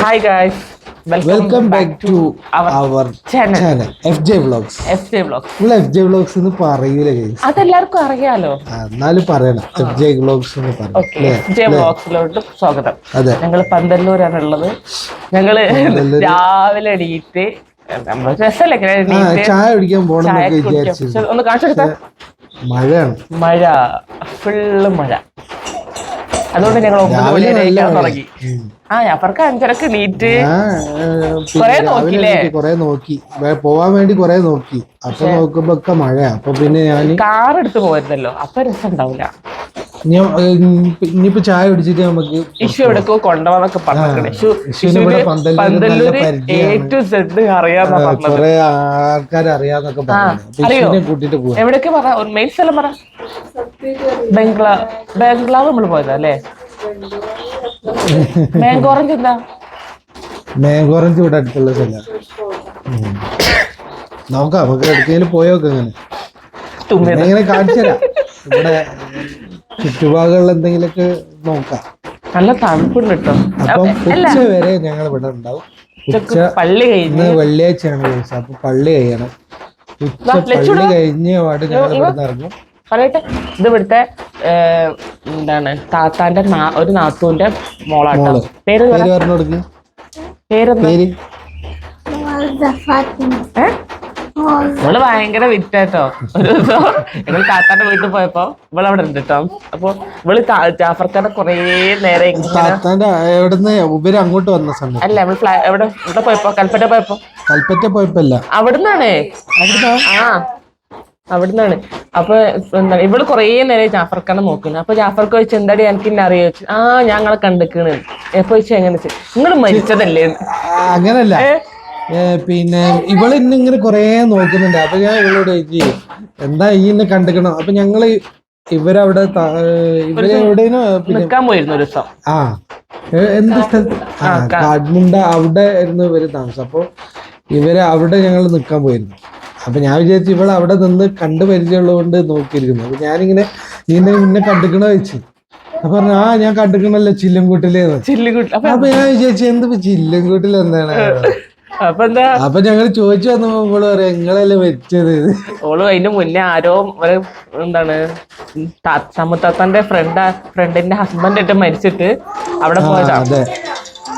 Hi guys, welcome back to our channel FJ Vlogs. FJ Vlogs. നിങ്ങൾ FJ Vlogs എന്ന് പറയൂല guys. അതെല്ലാവർക്കും അറിയാലോ. എന്നാലും പറയണം FJ Vlogs എന്ന് പറയണം. Okay, FJ Vlogsലോട്ട് സ്വാഗതം. അതെ. ഞങ്ങൾ പന്തല്ലൂരാണ് ഉള്ളത്. ഞങ്ങള് രാവിലെ എണീറ്റ് ചായ കുടിക്കാൻ പോകണമെന്നൊക്കെ വിചാരിച്ചു. ഒന്ന് കാണിച്ചെടുത്ത മഴയാണ്. മഴ ഫുള്ള് മഴ. അതുകൊണ്ട് ഞങ്ങൾ 9 മണി വരെ തുടങ്ങി. അവർക്ക് 5:30 നീറ്റ് കൊറേ നോക്കി പോവാൻ വേണ്ടി കൊറേ നോക്കി. അപ്പൊ നോക്കുമ്പോ ഒക്കെ മഴ. അപ്പൊ പിന്നെ ഞാൻ കാർ എടുത്ത് പോയിരുന്നല്ലോ. അപ്പൊ രസം ഉണ്ടാവില്ല. ഇനിയിപ്പോ ചായ കുടിച്ചിട്ട് നമുക്ക് ഇഷ്യൂ എവിടേക്കോ കൊണ്ടുപോകാന്നൊക്കെ പറഞ്ഞു. കൊറേ ആൾക്കാർ അറിയാന്നൊക്കെ പറഞ്ഞു. കൂട്ടിട്ട് പോവാ. എവിടേക്ക് പറ, മെയിൻ സ്ഥലം പറ. ബംഗ്ലാവ് നമ്മള് പോയതാ അല്ലേ? മാംഗോ ഓറഞ്ച് എന്താ? മാംഗോ ഓറഞ്ച് ഇവിടെ അടുത്തുള്ള സ്ഥലം. നോക്കാം, നമുക്ക് എവിടേക്കെങ്കിലും പോയോക്കെ എങ്ങനെ കാണിച്ചു തരാം. ഇവിടെ ചുറ്റുപാടുകളിൽ എന്തെങ്കിലുമൊക്കെ നോക്കാം. നല്ല തണുപ്പുണ്ട് കേട്ടോ. അപ്പം ഉച്ച വരെ ഞങ്ങൾ ഇവിടെ ഉണ്ടാവും. പള്ളി കഴിഞ്ഞ് വെള്ളിയാഴ്ചയാണ് ദിവസം. അപ്പൊ പള്ളി കഴിയണം. പള്ളി കഴിഞ്ഞ പാട് ഞങ്ങൾ ഇവിടെ ഇറങ്ങും. പറയട്ടെ, ഇത് ഇവിടുത്തെ എന്താണ് താത്താന്റെ ഒരു നാത്തൂന്റെ മോളാട്ടോ. പേര് പറഞ്ഞു കൊടുക്ക്. പേര് ഇവള് ഭയങ്കര വിറ്റാട്ടോ. ഒരു ദിവസം ഞങ്ങൾ താത്താന്റെ വീട്ടിൽ പോയപ്പോ ഇവള് അവിടെ ഉണ്ട് കേട്ടോ. അപ്പൊ ഇവള് ജാഫർക്കാരെ കൊറേ നേരെ അങ്ങോട്ട് വന്ന സമയം അല്ല ഇവിടെ പോയപ്പോ കൽപ്പറ്റ പോയപ്പോ അവിടുന്നാണ്. അവിടുന്നാണ്. അപ്പൊ എന്താണ് ഇവള് കൊറേ നേരം ജാഫർക്കാനെ നോക്കുന്നു. അപ്പൊ ജാഫർക്ക് ചോദിച്ചു, എന്താടി എനിക്ക് ഇന്നെ അറിയോ? ഞങ്ങളെ കണ്ടിക്കണ്. എപ്പോ ചോദിച്ചു, എങ്ങനെ നിങ്ങള് മരിച്ചതല്ലേ? അങ്ങനല്ല, പിന്നെ ഇവള് ഇന്നിങ്ങനെ കൊറേ നോക്കുന്നുണ്ട്. അപ്പൊ ഞാൻ ഇവളോട് ചോദിച്ചു, എന്താ ഈ ഇന്നെ കണ്ടിക്കണോ? അപ്പൊ ഞങ്ങള് ഇവരവിടെ നിൽക്കാൻ പോയിരുന്നു ഒരു ദിവസം. എന്ത് സ്ഥലത്ത്? കാഠ്മണ്ഡ അവിടെ ആയിരുന്നു ഇവര് താമസം. അപ്പൊ ഇവര് അവിടെ ഞങ്ങൾ നിൽക്കാൻ പോയിരുന്നു. അപ്പൊ ഞാൻ വിചാരിച്ചു ഇവള് അവിടെ നിന്ന് കണ്ടു പരിചയമുള്ളതുകൊണ്ട് നോക്കിയിരിക്കുന്നു. അപ്പൊ ഞാനിങ്ങനെ നിന്നെ കണ്ടിക്കണോ ചോദിച്ചു. അപ്പൊ പറഞ്ഞു, ഞാൻ കണ്ടിക്കണല്ലോ ചില്ലംകൂട്ടിലേന്ന്. അപ്പൊ ഞാൻ വിചാരിച്ചു എന്ത് ചില്ലംകൂട്ടിൽ എന്താണ്? അപ്പൊ ഞങ്ങൾ ചോദിച്ചു വന്നപ്പോ ഇവള് പറയാ, നിങ്ങളല്ലേ വെച്ചത്. ഓള് അതിന്റെ മുന്നേ ആരോ എന്താണ് സമുത്താത്തന്റെ ഫ്രണ്ടിന്റെ ഹസ്ബൻഡ് മരിച്ചിട്ട് അവിടെ പോയതാണ്.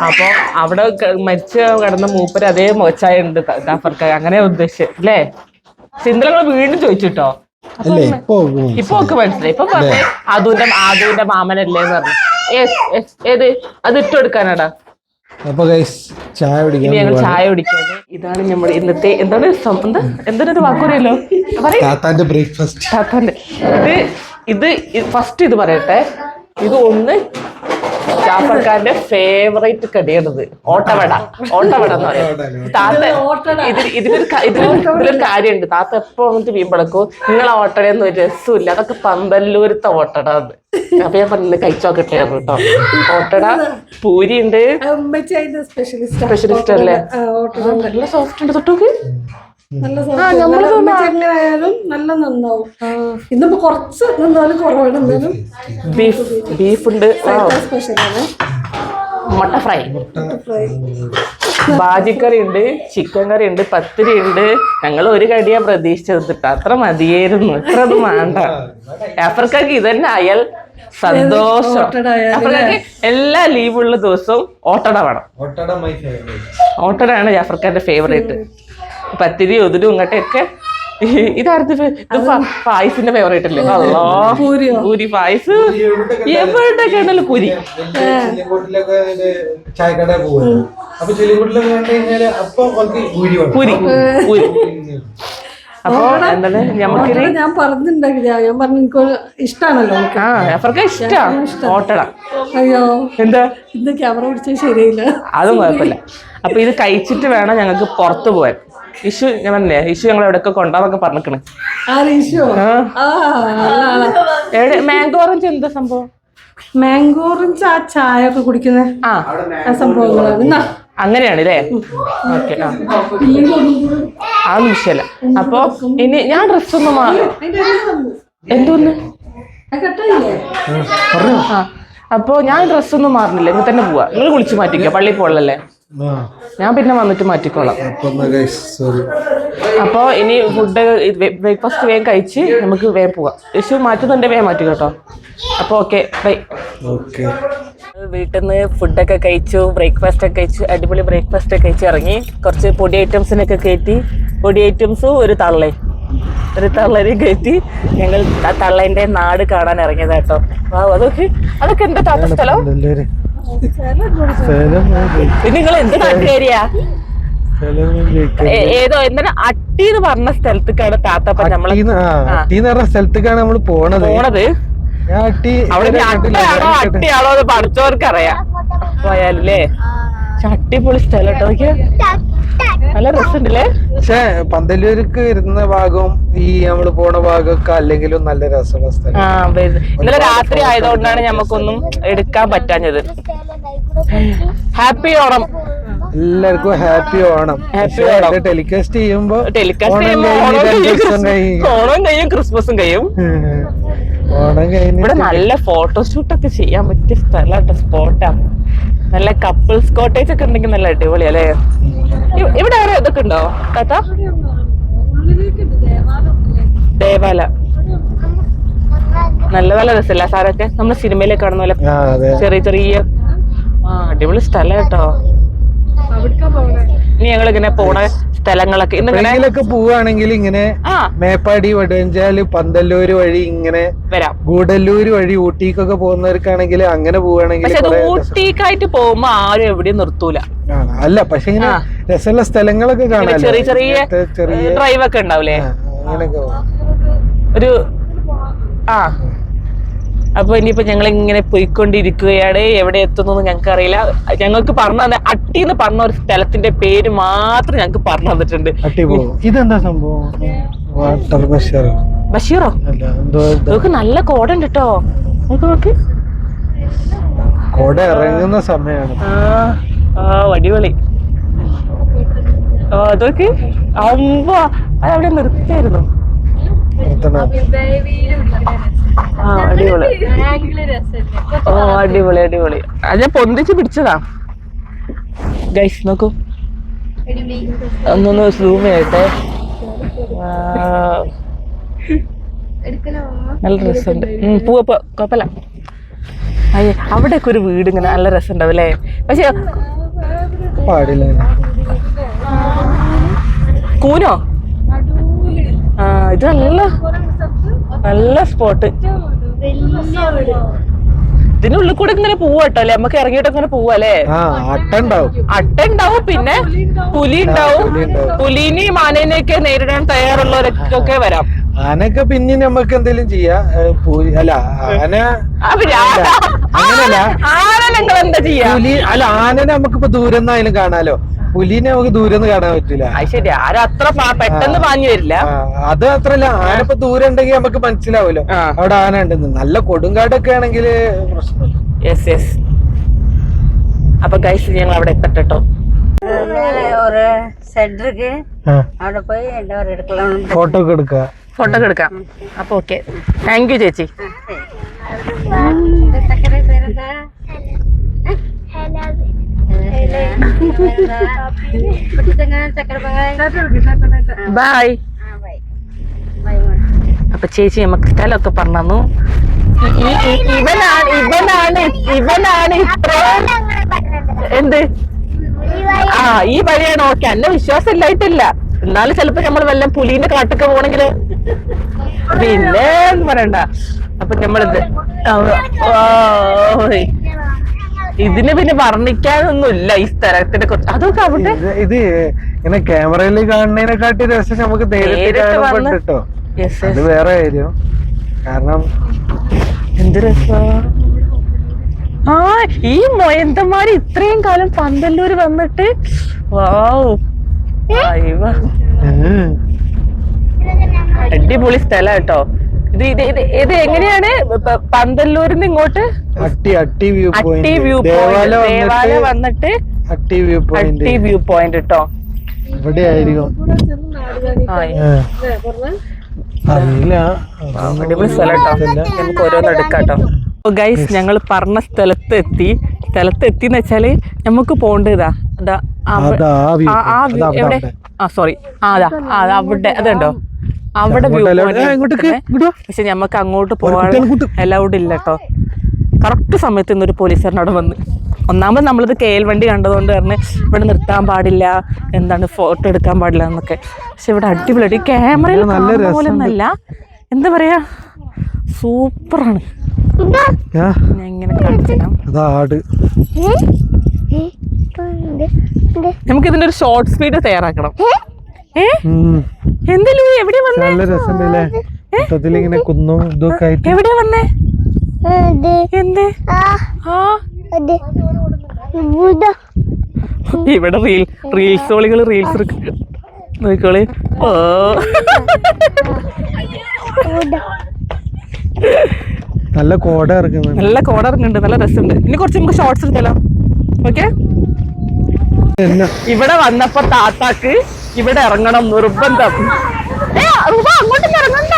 അപ്പൊ അവിടെ മരിച്ച് കിടന്ന മൂപ്പര് അതേ മോച്ചായ ഉണ്ട് ജാഫർക്ക്. അങ്ങനെ ഉദ്ദേശിച്ച് അല്ലേ? സിന്ധുലങ്ങൾ വീണ്ടും ചോദിച്ചിട്ടോ. ഇപ്പൊ ഒക്കെ മനസ്സിലായി. ഇപ്പൊ പറഞ്ഞേ ആദുവിന്റെ മാമനല്ലേന്ന് പറഞ്ഞു. ഏത് അത് ഇട്ട് കൊടുക്കാനാടാ. അപ്പൊ ചായ കുടിക്കാന് ഇതാണ് നമ്മുടെ ഇന്നത്തെ എന്തൊരു വാക്കുറിയല്ലോ താത്താന്റെ ബ്രേക്ക്ഫാസ്റ്റ്. ഇത് ഫസ്റ്റ് ഇത് പറയട്ടെ. ഇത് ഒന്ന് ജാഫർക്കാരന്റെ ഫേവറേറ്റ് കടിയാണിത്. ഓട്ടവട എന്ന് പറയും താത്ത. ഇതിലൊരു കാര്യമുണ്ട്. താത്ത എപ്പോ വന്നിട്ട് വീമ്പളക്കും, നിങ്ങളെ ഓട്ടടയൊന്നും ഒരു രസമില്ല, അതൊക്കെ പന്തല്ലൂരത്തെ ഓട്ടട. അപ്പൊ ഞാൻ പറഞ്ഞു കഴിച്ചോക്കട്ടെ കേട്ടോ. ഓട്ടട പൂരി ഉണ്ട്. സ്പെഷ്യലിസ്റ്റ് അല്ലേ? നല്ല സോഫ്റ്റ് ഉണ്ട്. തൊട്ടോക്ക് നല്ല നന്നാവും. ഇന്നിപ്പോ കുറച്ച് നന്നാലും കുറവാണ്. ബീഫ് ഉണ്ട്, മുട്ട ഫ്രൈ, ബാജിക്കറി ഉണ്ട്, ചിക്കൻ കറി ഉണ്ട്, പത്തിരി ഉണ്ട്. ഞങ്ങൾ ഒരു കടിയാ പ്രതീക്ഷിച്ചത്. അത്ര മതിയായിരുന്നു, ഇത്ര അത് വേണ്ട. ജാഫർക്കാക്ക് ഇതന്നെ അയൽ സന്തോഷം. ജാഫർക്കാക്ക് എല്ലാ ലീവുള്ള ദിവസവും ഓട്ടട വേണം. ഓട്ടടയാണ് ജാഫർക്കാരുടെ ഫേവറേറ്റ്. പത്തിരി ഒതിരും ഇങ്ങോട്ടൊക്കെ. ഇതായിരുന്നു പായസിന്റെ ഫേവറേറ്റ് അല്ലേ? പൂരി പായസ് എവിടെയൊക്കെ ഉണ്ടല്ലോ പൂരി. അപ്പൊ എന്താണ് ഞമ്മക്ക് ഞാൻ പറഞ്ഞിട്ടുണ്ടാക്കില്ല. ഞാൻ പറഞ്ഞു എനിക്ക് ഇഷ്ടമാണല്ലോ. അവർക്ക് ഇഷ്ടമാണ് ഓട്ടട. അയ്യോ എന്താ ഇന്ന് ക്യാമറ പിടിച്ചാൽ ശരിയില്ല. അതും കുഴപ്പമില്ല. അപ്പൊ ഇത് കഴിച്ചിട്ട് വേണം ഞങ്ങൾക്ക് പുറത്തു പോവാൻ. ഇഷ്യൂ ഞാൻ പറഞ്ഞേ, ഇഷ്യൂ ഞങ്ങൾ എവിടെയൊക്കെ കൊണ്ടാന്നൊക്കെ പറഞ്ഞിക്കണ്. എവിടെ മാംഗോ ഓറഞ്ച് എന്താ സംഭവം? മാംഗോ ഓറഞ്ച് ആ ചായ ഒക്കെ കുടിക്കുന്ന സംഭവങ്ങളാണ്. അങ്ങനെയാണ് അല്ലേ? ഓക്കെ. അതൊന്നും വിഷയമല്ല. അപ്പൊ ഇനി ഞാൻ ഡ്രസ്സൊന്നും എന്തോന്ന് അപ്പൊ ഞാൻ ഡ്രസ്സൊന്നും മാറുന്നില്ല. ഇങ്ങനെ തന്നെ പോവാ. നിങ്ങൾ കുളിച്ച് മാറ്റിക്കോ, പള്ളിയിൽ പോകലല്ലേ? ഞാൻ പിന്നെ വന്നിട്ട് മാറ്റിക്കോളാം. അപ്പൊ ഇനി ഫുഡ് ബ്രേക്ക്ഫാസ്റ്റ് വേഗം കഴിച്ച് നമുക്ക് വേഗം പോവാം. യേശു മാറ്റുന്നുണ്ട്, വേഗം മാറ്റി കേട്ടോ. അപ്പൊ ഓക്കെ ബൈ. വീട്ടിൽ നിന്ന് ഫുഡൊക്കെ കഴിച്ചു, ബ്രേക്ക്ഫാസ്റ്റ് ഒക്കെ കഴിച്ചു, അടിപൊളി ബ്രേക്ക്ഫാസ്റ്റ് ഒക്കെ കഴിച്ച് ഇറങ്ങി. കുറച്ച് പൊടി ഐറ്റംസിനൊക്കെ കയറ്റി, പൊടി ഐറ്റംസും ഒരു തള്ളനെയും കയറ്റി ഞങ്ങൾ ആ തള്ളേന്റെ നാട് കാണാൻ ഇറങ്ങിയതാ കേട്ടോ. അതൊക്കെ എന്താ താത്ത സ്ഥലം? പിന്നെ നിങ്ങൾ എന്ത് നാട്ടുകാരിയാ? ഏതോ എന്താണ് അട്ടി എന്ന് പറഞ്ഞ സ്ഥലത്തേക്കാണ് താത്തപ്പ നമ്മളെ സ്ഥലത്തേക്കാണ് നമ്മൾ പോണത്. അവിടെ അട്ടയാണോ അട്ടിയാണോ എന്ന് പഠിച്ചവർക്കറിയാം. പോയാലേ അടിപൊളി സ്ഥലം കേട്ടോ, നല്ല രസമുണ്ടല്ലേ. പക്ഷെ പന്തല്ലൂർക്ക് വരുന്ന ഭാഗവും ഈ നമ്മള് പോണ ഭാഗമൊക്കെ അല്ലെങ്കിലും നല്ല രസമുള്ള സ്ഥലം. ഇന്നലെ രാത്രി ആയതുകൊണ്ടാണ് ഞമ്മക്കൊന്നും എടുക്കാൻ പറ്റാഞ്ഞത്. ഹാപ്പി ഓണം എല്ലാവർക്കും, ഹാപ്പി ഓണം. ടെലികാസ്റ്റ് ചെയ്യുമ്പോ ഓണം കഴിയും, ക്രിസ്മസും കഴിയും. ഓണം കഴിഞ്ഞ് ഇവിടെ നല്ല ഫോട്ടോഷൂട്ടൊക്കെ ചെയ്യാൻ പറ്റിയ സ്ഥലമാട്ടോ, സ്പോട്ടാ. നല്ല കപ്പിൾസ് കോട്ടേജ് ഒക്കെ ഉണ്ടെങ്കിൽ നല്ല അടിപൊളി അല്ലേ. ഇവിടെ വേറെ ഇതൊക്കെ ഉണ്ടോ താത്ത? ദേവാല നല്ല നല്ല രസമല്ല സാറൊക്കെ നമ്മള് സിനിമയിലേക്ക് കാണുന്ന പോലെ ചെറിയ ചെറിയ അടിപൊളി സ്ഥലം കേട്ടോ. ഇനി ഞങ്ങൾ ഇങ്ങനെ പോണ സ്ഥലങ്ങളൊക്കെ ഇന്നൊക്കെ പോവാണെങ്കിൽ ഇങ്ങനെ മേപ്പാടി, വടുവഞ്ചാല്, പന്തല്ലൂര് വഴി ഇങ്ങനെ വരാം. ഗൂഡല്ലൂര് വഴി ഊട്ടിക്കൊക്കെ പോകുന്നവർക്കാണെങ്കിൽ അങ്ങനെ പോവാണെങ്കിൽ ഊട്ടിക്കായിട്ട് പോകുമ്പോ ആരും എവിടെയും നിർത്തൂല. അല്ല പക്ഷെ ഇങ്ങനെ രസമുള്ള സ്ഥലങ്ങളൊക്കെ കാണാം. ചെറിയ ചെറിയ ഡ്രൈവ് ഒക്കെ ഉണ്ടാവൂലേ അങ്ങനെയൊക്കെ ഒരു അപ്പൊ ഇനിയിപ്പോ ഞങ്ങൾ ഇങ്ങനെ പോയിക്കൊണ്ടിരിക്കുകയാണ്. എവിടെ എത്തുന്നു ഞങ്ങൾക്ക് അറിയില്ല. ഞങ്ങൾക്ക് പറഞ്ഞു അട്ടി എന്ന് പറഞ്ഞ ഒരു സ്ഥലത്തിന്റെ പേര് മാത്രം ഞങ്ങൾക്ക് പറഞ്ഞു തന്നിട്ടുണ്ട്. ഇതെന്താ സംഭവം? ബഷീറോ? നമുക്ക് നല്ല കോട ഉണ്ട് കേട്ടോ. നോക്ക് കോട ഇറങ്ങുന്ന സമയമാണ്. അടിപൊളി. അതൊക്കെ അമ്പോ അതവിടെ നിർത്തായിരുന്നു. അടിപൊളി. അടിപൊളി അടിപൊളി. അത് ഞാൻ പൊന്തിച്ച് പിടിച്ചതാ ഗൈസ്. നോക്കൂ, ഒന്നൊന്ന് സൂം ചെയ്യട്ടെ. നല്ല രസമുണ്ട്. പോവാ കുഴപ്പമില്ല. അയ്യ അവിടെയൊക്കെ ഒരു വീട് ഇങ്ങനെ നല്ല രസമുണ്ടാവും അല്ലേ. പക്ഷെ കൂനോ ഇത് നല്ല സ്പോട്ട്. ഇതിനുള്ളിൽ കൂടെ ഇങ്ങനെ പോവാട്ടോ അല്ലെ, നമുക്ക് ഇറങ്ങിയിട്ട് ഇങ്ങനെ പോവല്ലേ. അട്ട ഉണ്ടാവും, പിന്നെ പുലി ഉണ്ടാവും. പുലിനെയും ആനേനെയൊക്കെ നേരിടാൻ തയ്യാറുള്ളവരൊക്കെ വരാം. ആനൊക്കെ പിന്നെ നമുക്ക് എന്തെങ്കിലും ചെയ്യാം. അല്ല ആന നിങ്ങൾ എന്താ ചെയ്യാ? അല്ല ആനനെ നമുക്കിപ്പോ ദൂരം നിന്നായാലും കാണാലോ. പുലിനെ നമുക്ക് ദൂരം കാണാൻ പറ്റില്ല. ശരി, ആരും അത്ര പെട്ടെന്ന് പാഞ്ഞു വരില്ല. അത് മാത്രല്ല, ആന ഇപ്പൊ ദൂരം ഉണ്ടെങ്കിൽ നമുക്ക് മനസ്സിലാവുമല്ലോ അവിടെ ആന ഉണ്ടെന്ന്. നല്ല കൊടുങ്കാടൊക്കെ ആണെങ്കിൽ പ്രശ്നമില്ല. Yes yes. അപ്പൊ ഗൈസ് ഞങ്ങൾ അവിടെ എത്തട്ടോ. ഫോട്ടോ ഒക്കെ എടുക്കാം. അപ്പൊ ഓക്കെ, താങ്ക് യു ചേച്ചി. ബൈ. അപ്പൊ ചേച്ചി നമുക്ക് സ്ഥലമൊക്കെ പറഞ്ഞു. ഇവനാണ് ഇത്ര എന്ത് ഈ വഴിയാണ്. ഓക്കെ, എന്നെ വിശ്വാസം ഇല്ലായിട്ടില്ല. എന്നാലും ചിലപ്പോ നമ്മൾ വല്ല പുലീന്റെ കാട്ടൊക്കെ പോണെങ്കില് പിന്നെ പറയണ്ട. അപ്പൊ നമ്മളിത് ഇതിന് പിന്നെ വർണ്ണിക്കാനൊന്നുമില്ല ഈ സ്ഥലത്തിനെ കുറിച്ച്. അതൊക്കെ അവിടെ ഇത് ഇങ്ങനെ ക്യാമറയിൽ കാണുന്നതിനെക്കാട്ടി രസം നമുക്ക് നേരിട്ട് കാണപ്പെട്ടോ. അത് വേറെ കാര്യം. കാരണം എന്ത് രസാ. ഈ മൊയന്തന്മാര് ഇത്രയും കാലം പന്തല്ലൂര് വന്നിട്ട് അടിപൊളി സ്ഥലം കേട്ടോ. ഇത് എങ്ങനെയാണ് പന്തല്ലൂരിന്ന് ഇങ്ങോട്ട് അട്ടി വ്യൂ ദേവാലയം വന്നിട്ട് അട്ടി വ്യൂ പോയിന്റ് കേട്ടോ. ഇവിടെ ആയിരിക്കും അടിപൊളി സ്ഥലം കേട്ടോ. നമുക്ക് ഓരോന്ന് എടുക്കാട്ടോ. ഗൈസ് ഞങ്ങൾ പറഞ്ഞ സ്ഥലത്തെത്തിന്ന് വെച്ചാല് നമുക്ക് പോണ്ടതാ ദാ അതാ view. അതാ എവിടെ സോറി അതാ അവിടെ അതുണ്ടോ അവിടെ വ്യൂ പക്ഷെ ഞമ്മക്ക് അങ്ങോട്ട് പോകാൻ അലൗഡ് ഇല്ല കേട്ടോ. കറക്റ്റ് സമയത്ത് ഇന്നൊരു പോലീസുകാരനോട് വന്ന് ഒന്നാമത് നമ്മളിത് കേൽ വണ്ടി കണ്ടതുകൊണ്ട് പറഞ്ഞ് ഇവിടെ നിർത്താൻ പാടില്ല, എന്താണ് ഫോട്ടോ എടുക്കാൻ പാടില്ല എന്നൊക്കെ. പക്ഷെ ഇവിടെ അടിപൊളി ക്യാമറയിൽ കാണുന്ന പോലെ ഒന്നല്ല, എന്താ പറയാ സൂപ്പറാണ്. ഞാൻ ഇങ്ങനെ കാണിച്ചുതരാം. നമുക്ക് ഇതിന്റെ ഒരു ഷോർട്ട് സ്പീഡ് തയ്യാറാക്കണം. എന്തെങ്കിലും എവിടെ വന്നേ എവിടെ വന്നേ എന്ത് ഇവിടെ റീൽസോളികള് റീൽസ് നോക്കിക്കോളി. ഓ നല്ല കോട ഇറക്കുന്നുണ്ട്, നല്ല രസമുണ്ട്. ഇനി കുറച്ച് നമുക്ക് ഷോർട്സ് എടുത്താലോ? ഓക്കെ. ഇവിടെ വന്നപ്പോ താത്താക്ക് ഇവിടെ ഇറങ്ങണം നിർബന്ധം. അങ്ങോട്ടൊന്നും ഇറങ്ങണ്ട,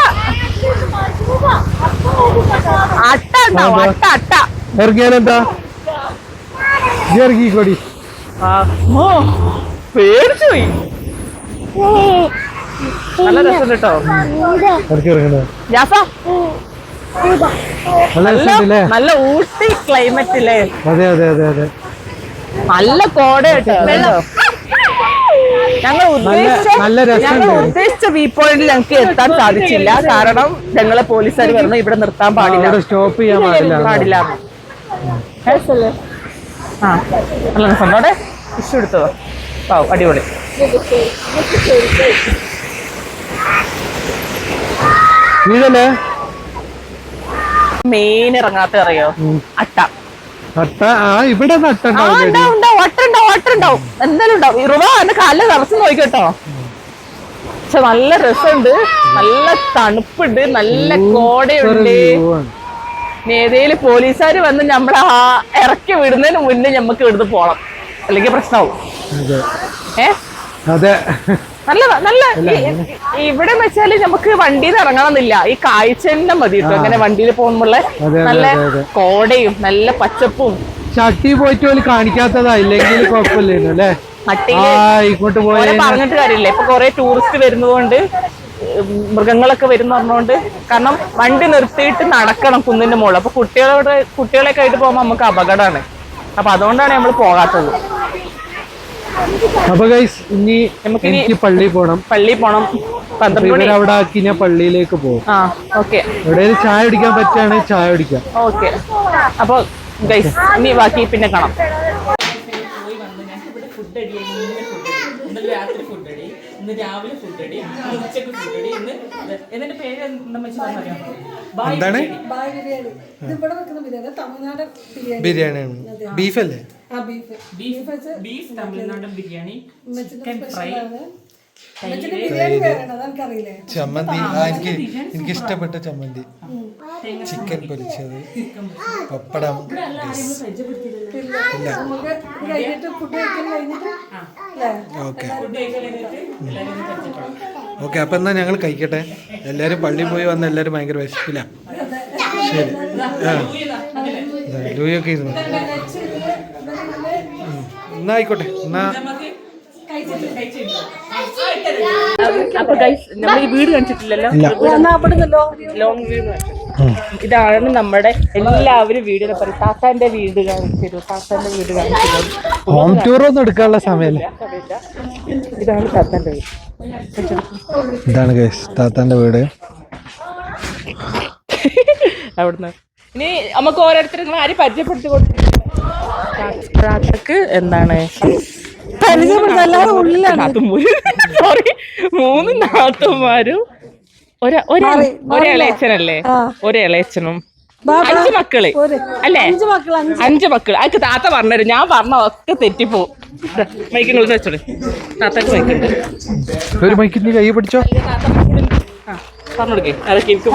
അട്ട ഉണ്ടാവും, അട്ട ഇറങ്ങിയാലെന്താ ഇറങ്ങിക്കോടി. പേടിച്ചു പോയി. നല്ല രസം കേട്ടോ. നല്ല ഊട്ടി ക്ലൈമറ്റ് അല്ലേ? നല്ല കോട കേട്ടോ. ഞങ്ങൾ ഉദ്ദേശിച്ച വ്യൂ പോയിന്റിൽ ഞങ്ങൾക്ക് എത്താൻ സാധിച്ചില്ല. കാരണം ഞങ്ങളെ പോലീസുകാർ പറഞ്ഞു ഇവിടെ നിർത്താൻ പാടില്ല, സ്റ്റോപ്പ് ചെയ്യാൻ പാടില്ല. ആ നല്ല രസമുണ്ടോടെ ഇഷ്യൂ എടുത്തോ. അടിപൊളി. മെയിൻ ഇറങ്ങാത്ത അറിയോ? അട്ട. ഇവിടെ ഒട്ടുണ്ടാവും, എന്തായാലും ഉണ്ടാവും. എന്റെ കാലിൽ നിറച്ച് നോക്കിട്ടോ. പക്ഷെ നല്ല രസമുണ്ട്, നല്ല തണുപ്പുണ്ട്, നല്ല കോടയുണ്ട്. ഏതേലും പോലീസുകാർ വന്ന് നമ്മളെ ഇറക്കി വിടുന്നതിന് മുന്നേ ഞമ്മക്ക് ഇവിടുന്ന് പോണം, അല്ലെങ്കിൽ പ്രശ്നമാവും. നല്ല ഇവിടെ വെച്ചാല് നമുക്ക് വണ്ടിയിൽ ഇറങ്ങണമെന്നില്ല, ഈ കാഴ്ച തന്നെ മതി കേട്ടോ. അങ്ങനെ വണ്ടിയിൽ പോകുമ്പോഴുള്ള നല്ല കോടയും നല്ല പച്ചപ്പും. ചട്ടി പോയിട്ട് കാണിക്കാത്തതാ, ഇല്ലെങ്കിൽ കുഴപ്പമില്ലായിരുന്നു അല്ലേ? പറഞ്ഞിട്ട് കാര്യമില്ല. ഇപ്പൊ കൊറേ ടൂറിസ്റ്റ് വരുന്നതുകൊണ്ട് മൃഗങ്ങളൊക്കെ വരുന്ന പറഞ്ഞുകൊണ്ട്, കാരണം വണ്ടി നിർത്തിയിട്ട് നടക്കണം കുന്നിന്റെ മുകളിൽ. അപ്പൊ കുട്ടികളൊക്കെ ആയിട്ട് പോകുമ്പോ നമുക്ക് അപകടമാണ്. അപ്പൊ അതുകൊണ്ടാണ് നമ്മൾ പോകാത്തത്. അപ്പൊ ഗൈസ് ഇനി എനിക്ക് പള്ളിയിൽ പോണം. 12 മണി അവിടെ ആക്കി ഞാൻ പള്ളിയിലേക്ക് പോകും. എവിടെയെങ്കിലും ചായ കുടിക്കാൻ പറ്റുകയാണെങ്കിൽ ചായ കുടിക്കാം. ഓക്കെ. അപ്പൊ ഗൈസ് ഇനി ബാക്കി പിന്നെ കാണാം. രാത്രി ഫുഡ് അടി, ഇന്ന് രാവിലെ ഫുഡ് അടി, ഉച്ചക്ക് ഫുഡ് അടി. ഇതിന്റെ പേര് എന്താണ്? ബിരിയാണിയാണ്. ബീഫല്ലേ? ബീഫ് തമിഴ്നാടൻ ബിരിയാണി, ചിക്കൻ ഫ്രൈ, ചമ്മന്തി. എനിക്ക് ഇഷ്ടപ്പെട്ട ചമ്മന്തി, ചിക്കൻ പൊരിച്ചത്, പപ്പടം. ഓക്കെ. അപ്പൊ എന്നാ ഞങ്ങൾ കഴിക്കട്ടെ. എല്ലാരും പള്ളിയിൽ പോയി വന്ന് എല്ലാരും ഭയങ്കര വിശപ്പില്ല. ശരി. ലൂയൊക്കെ ഇരുന്നു. എന്നാ ആയിക്കോട്ടെ. എന്നാ അപ്പൊ ഗൈസ് നമ്മൾ ഈ വീട് കണ്ടിട്ടില്ലല്ലോ, ലോങ് വ്യൂ. ഇതാണ് നമ്മുടെ എല്ലാവരും വീഡിയോ പറയും, താത്താന്റെ വീട് കാണിച്ചു, താത്താന്റെ വീട് കാണിച്ചു. ഹോം ടൂർ ഒന്നും എടുക്കാനുള്ള സമയമില്ല. ഇതാണ് താത്താന്റെ വീട്. ഇതാണ് ഗൈസ് താത്താന്റെ വീട്. അവിടുന്ന് ഇനി നമുക്ക് ഓരോരുത്തരും ആരും പരിചയപ്പെടുത്തി കൊടുത്തു. എന്താണ് സോറി 3 നാത്തുമാരും ഒരേളയച്ചനല്ലേ? ഒരേളയച്ചനും 5 മക്കള് അല്ലേ? 5 മക്കള്. അതൊക്കെ താത്ത പറഞ്ഞുതരും. ഞാൻ പറഞ്ഞ ഒക്കെ തെറ്റിപ്പോവും. മൈക്കിനുള്ളിൽ വെച്ചോളൂ. താത്തക്ക് മൈക്കുണ്ട്. കൈ പിടിച്ചോ. പറഞ്ഞോടുക്കേ. അതൊക്കെ എനിക്ക്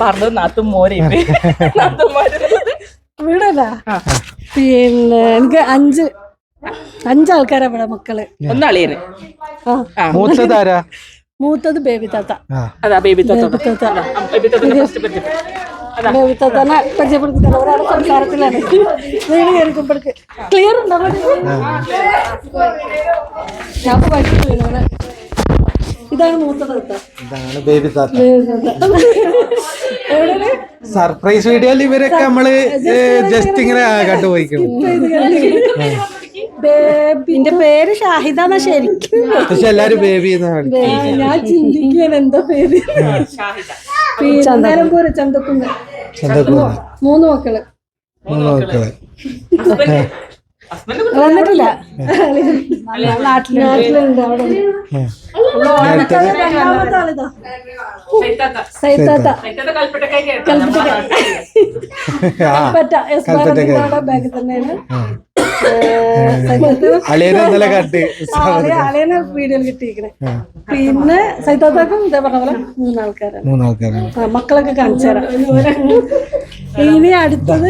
പറഞ്ഞത് നാത്തും മോരെയും വീടല്ല. പിന്നെ എനിക്ക് 5 ആൾക്കാരാ ഇവിടെ മക്കള്. ഒന്നളിയന്. മൂത്തത് ബേബി താത്ത. അതാ ബേബി താത്ത. തന്നെ പരിചയപ്പെടുത്തി ഒരാളുടെ സംസാരത്തിലാണ് വീട് കയറിക്കുമ്പോഴേക്ക് ക്ലിയർ ഉണ്ടോ ഞാൻ പഠിച്ചു ഇതാണ് മൂത്തത് ഇതാണ് ബേബി താത്ത. സർപ്രൈസ് വീഡിയോയിൽ ഇവരൊക്കെ നമ്മള് ജസ്റ്റ് ഇങ്ങനെ കണ്ടുപോയിക്കണം. ബേബിന്റെ പേര് ഷാഹിദ എന്നാ ശരിക്കും, പക്ഷെ എല്ലാരും ബേബി ഞാൻ ചിന്തിക്കുകയാണ് എന്താ പേര്. ചന്ദനപൂര് ചന്തക്കുന്ന് 3 മക്കള്. വന്നിട്ടില്ല, നാട്ടിലുണ്ട്. അവിടെ രണ്ടാമത്തെ ആളിതാ സൈത്താത്ത കൽപ്പറ്റ എസ് ബാഗ് തന്നെയാണ്. ആളേനെ വീഡിയോയിൽ കിട്ടിയിരിക്കണേ. പിന്നെ സൈത്താത്താക്കും ഇതേ പറഞ്ഞ പോലെ 3 ആൾക്കാരാണ്. മക്കളൊക്കെ കാണിച്ചു തരാം. ഇനി അടുത്തത്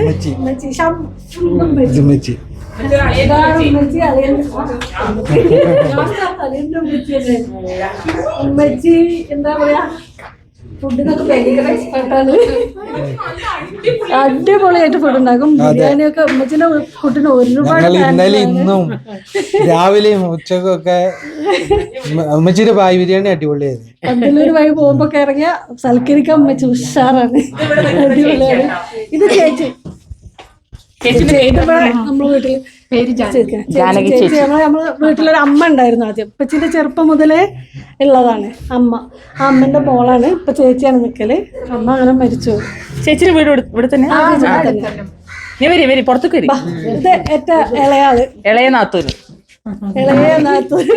ഉമ്മച്ചി എന്താ പറയാ, ഫുഡിനൊക്കെ ഭയങ്കര എക്സ്പെർട്ടാണ്. അടിപൊളിയായിട്ട് ഫുഡ് ഉണ്ടാക്കും. ബിരിയാണി ഒക്കെ ഉമ്മച്ചിന്റെ ഫുഡിന് ഒരുപാട്. ഇന്നലെ ഇന്നും രാവിലെയും ഉച്ചക്കൊക്കെ ഉമ്മച്ചിന്റെ പായ് ബിരിയാണി അടിപൊളിയായിരുന്നു. അതിലൊരു വഴി പോകുമ്പോ ഇറങ്ങിയ സൽക്കരിക്കാൻ ഉമ്മച്ചി ഉഷാറാണ്, അടിപൊളിയാണ്. ഇത് ചേച്ചി നമ്മള് വീട്ടില് ചേച്ചി നമ്മള് വീട്ടിലൊരു അമ്മ ഉണ്ടായിരുന്നു ആദ്യം. ഇപ്പച്ചിന്റെ ചെറുപ്പം മുതലേ ഉള്ളതാണ് അമ്മ. ആ അമ്മന്റെ മോളാണ് ഇപ്പൊ ചേച്ചിയാണ് നിക്കല്. അമ്മ അങ്ങനെ മരിച്ചു. ചേച്ചിയുടെ വീട് ഇവിടെ തന്നെ. പുറത്തേക്ക് വരി. ഇത് ഏറ്റവും ഇളയാള്, ഇളയ നാത്തൂര്. ഇളയ നാത്തൂര്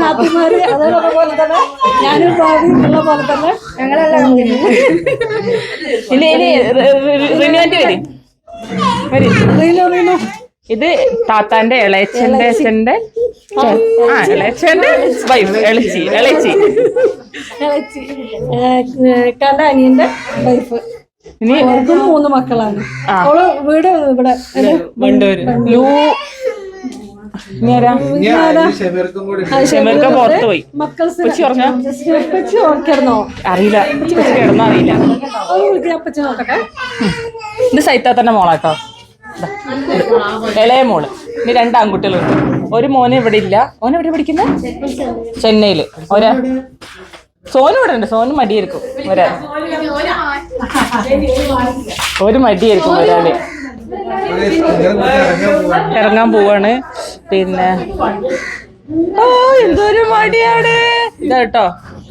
നാത്തുമാര്. അതേപോലെ തന്നെ ഞാനും ഭാവി ഉള്ള പോലെ തന്നെ ഞങ്ങളെല്ലാം. ഇത് താത്താന്റെ ഇളയച്ചന്റെ അച്ഛന്റെ വൈഫ് ഇളച്ചി കന്റെ അനിയന്റെ വൈഫ്. ഇനി 3 മക്കളാണ്. അവള് വീട് ഇവിടെ പുറത്ത് പോയി. അറിയില്ല, നോക്കട്ടെ. ഇത് സൈത്താത്തന്റെ മോളാട്ടോ, ഇളയ മോള്. ഇനി 2 ആൺകുട്ടികളുണ്ട്. ഒരു മോന് ഇവിടെ ഇല്ല. ഓൻ എവിടെ പഠിക്കുന്നത്? ചെന്നൈയില്. സോനു ഇവിടെ ഉണ്ട്. സോനു മടിയായിരിക്കും ഒരു മടിയായിരിക്കും ഒരാള്. ഇറങ്ങാൻ പോവാണ്. പിന്നെ എന്തൊരു മടിയാണ്. ഇതാ കേട്ടോ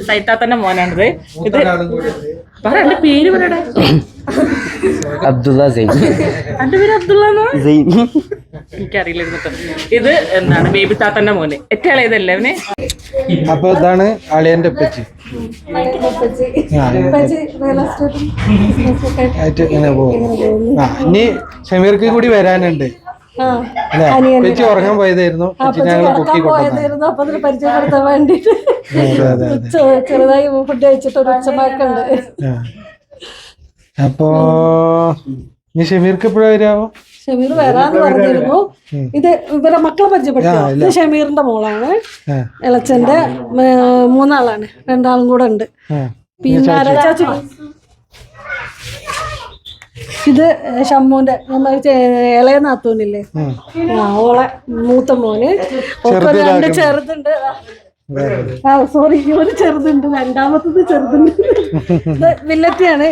സൈത്താത്തന്റെ മോനാണിത്. ഇത് പറയണ്ട പേര് പറയടേ. അബ്ദുള്ള സൈൻ. എന്റെ പേര് അബ്ദുള്ള. എനിക്കറിയില്ല. ഇത് എന്താണ് ബേബി താത്തന്റെ മോന്. ഏറ്റവും ഇളയതല്ലേ അവന്. അപ്പൊ ഇതാണ് അളിയന്റെ ഉപ്പച്ചി. ഇങ്ങനെ പോകും. ഇനി ഷമീർക്ക് കൂടി വരാനുണ്ട്. ഉപ്പച്ചി ഉറങ്ങാൻ പോയതായിരുന്നു. ഞങ്ങൾ കുക്കി പോയതായിരുന്നു. അപ്പൊ അതിന് പരിചയപ്പെടുത്താൻ വേണ്ടിട്ട് ചെറുതായി ഫുഡ് കഴിച്ചിട്ട് ഒരു ഉച്ചമാക്കുണ്ട്. അപ്പൊ ഇനി ഷമീർക്ക് എപ്പോഴാ വരാമോ? ഷമീർ വരാന്ന് പറഞ്ഞിരുന്നു. ഇത് ഇവരെ മക്കളെ പരിചയപ്പെടുത്തുക. ഇത് ഷമീറിന്റെ മോളാണ്. ഇളച്ചന്റെ 3 ആളാണ്. 2 ആളും കൂടെ ഉണ്ട്. പിന്നെ ചാച്ചു. ഇത് ഷമ്മുന്റെ ഇളയ നാത്തൂനില്ലേ, ഓളെ മൂത്ത മോന്. 2 ചെറുതുണ്ട്. സോറി, ഒരു ചെറുതുണ്ട്. 2ാമത്തത് ചെറുതുണ്ട്. വില്ലത്തിയാണ്.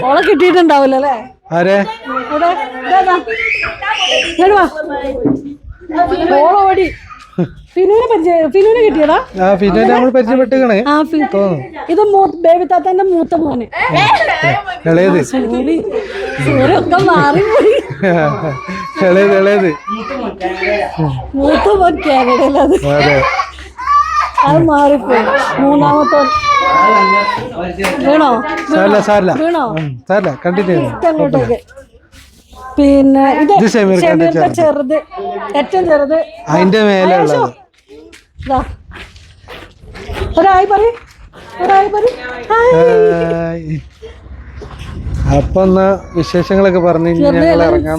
ഓളെ കിട്ടിയിട്ടുണ്ടാവില്ല അല്ലേ? ഓളോടി ഫിനുവിനെ കിട്ടിയടാ. ഇത് ബേബി താത്തന്റെ മൂത്ത മോന്. ഒക്കെ മാറിപ്പോയി. മൂത്ത മോൻ കാനഡയിലത്. അത് മാറിപ്പോയി. 3ാമത്തെ വീണോ അങ്ങോട്ടേക്ക്. പിന്നെ ഇത് ഷമീറിന്റെ ചെറുത്, ഏറ്റവും ചെറുത്. അതിന്റെ മേലെ അപ്പൊ എന്നാ വിശേഷങ്ങളൊക്കെ പറഞ്ഞു ഞങ്ങൾ ഇറങ്ങാൻ.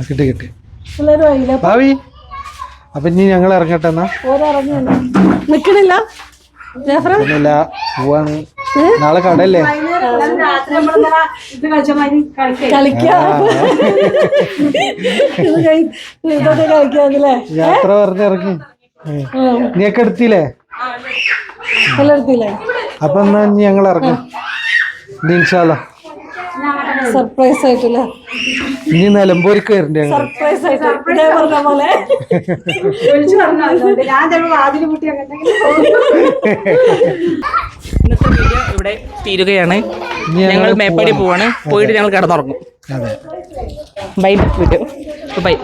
കിട്ടി ഭാവി അപ്പൊ ഇനി ഞങ്ങൾ ഇറങ്ങട്ടെ എന്നാ. ഓരറിഞ്ഞു നിക്കണില്ല ജാഫറ ഒന്നുമില്ല, പോവാണ്. നാളെ കടല്ലേ? കളിക്കാം ഇതൊക്കെ കളിക്കാതില്ലേ? യാത്ര പറഞ്ഞിറങ്ങി. നീയൊക്കെ എടുത്തില്ലേ? എല്ലാം എടുത്തില്ലേ? അപ്പൊ എന്നാ ഇനി ഞങ്ങൾ ഇറങ്ങും ഇൻഷാല്ലാ. സർപ്രൈസ് ആയിട്ടില്ല, ഇനി നിലമ്പൂർക്ക് വരണ്ടേ ഞങ്ങൾ? സർപ്രൈസ് ആയിട്ട് ഇതേ പറഞ്ഞ പോലെ ഇന്നത്തെ വീഡിയോ ഇവിടെ തീരുകയാണ്. ഞങ്ങൾ മേപ്പാടി പോവാണ്. പോയിട്ട് ഞങ്ങൾ കിടന്നുറങ്ങും. അതെ, ബൈ വീഡിയോ ബൈ.